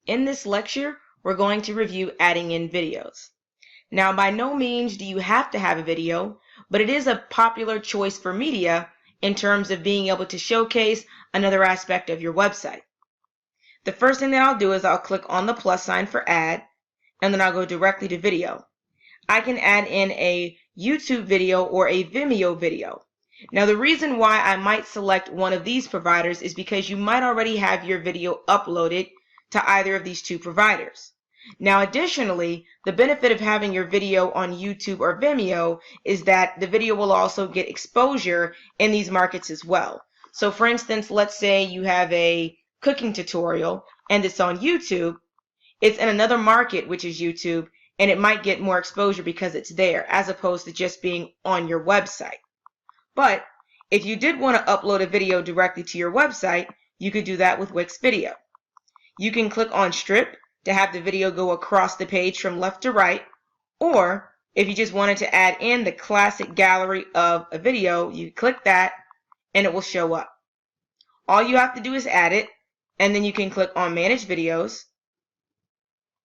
In this lecture, we're going to review adding in videos. Now, by no means do you have to have a video, but it is a popular choice for media in terms of being able to showcase another aspect of your website. The first thing that I'll do is I'll click on the plus sign for add, and then I'll go directly to video. I can add in a YouTube video or a Vimeo video. Now, the reason why I might select one of these providers is because you might already have your video uploaded to either of these two providers. Now, additionally, the benefit of having your video on YouTube or Vimeo is that the video will also get exposure in these markets as well. So for instance, let's say you have a cooking tutorial and it's on YouTube. It's in another market, which is YouTube, and it might get more exposure because it's there as opposed to just being on your website. But if you did want to upload a video directly to your website, you could do that with Wix Video. You can click on strip to have the video go across the page from left to right, or if you just wanted to add in the classic gallery of a video, you click that and it will show up. All you have to do is add it, and then you can click on manage videos,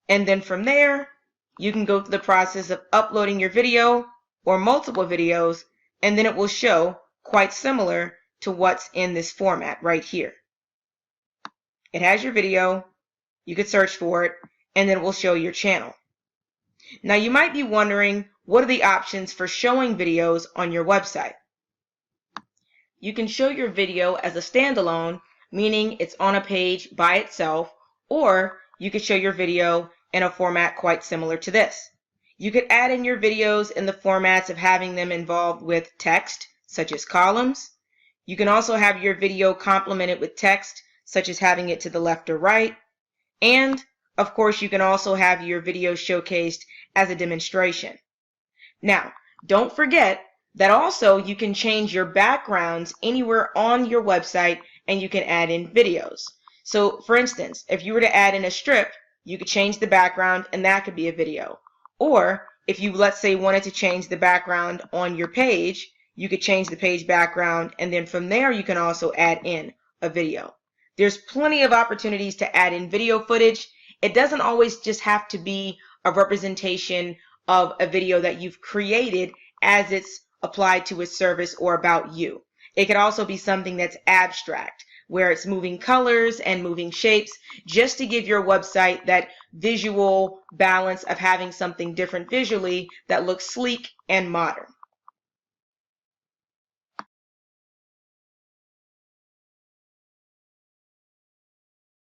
and then from there you can go through the process of uploading your video or multiple videos, and then it will show quite similar to what's in this format right here. It has your video, you could search for it, and then it will show your channel. Now you might be wondering, what are the options for showing videos on your website? You can show your video as a standalone, meaning it's on a page by itself, or you could show your video in a format quite similar to this. You could add in your videos in the formats of having them involved with text, such as columns. You can also have your video complemented with text, such as having it to the left or right. And, of course, you can also have your video showcased as a demonstration. Now, don't forget that also you can change your backgrounds anywhere on your website and you can add in videos. So, for instance, if you were to add in a strip, you could change the background and that could be a video. Or, if you, let's say, wanted to change the background on your page, you could change the page background, and then from there you can also add in a video. There's plenty of opportunities to add in video footage. It doesn't always just have to be a representation of a video that you've created as it's applied to a service or about you. It could also be something that's abstract, where it's moving colors and moving shapes, just to give your website that visual balance of having something different visually that looks sleek and modern.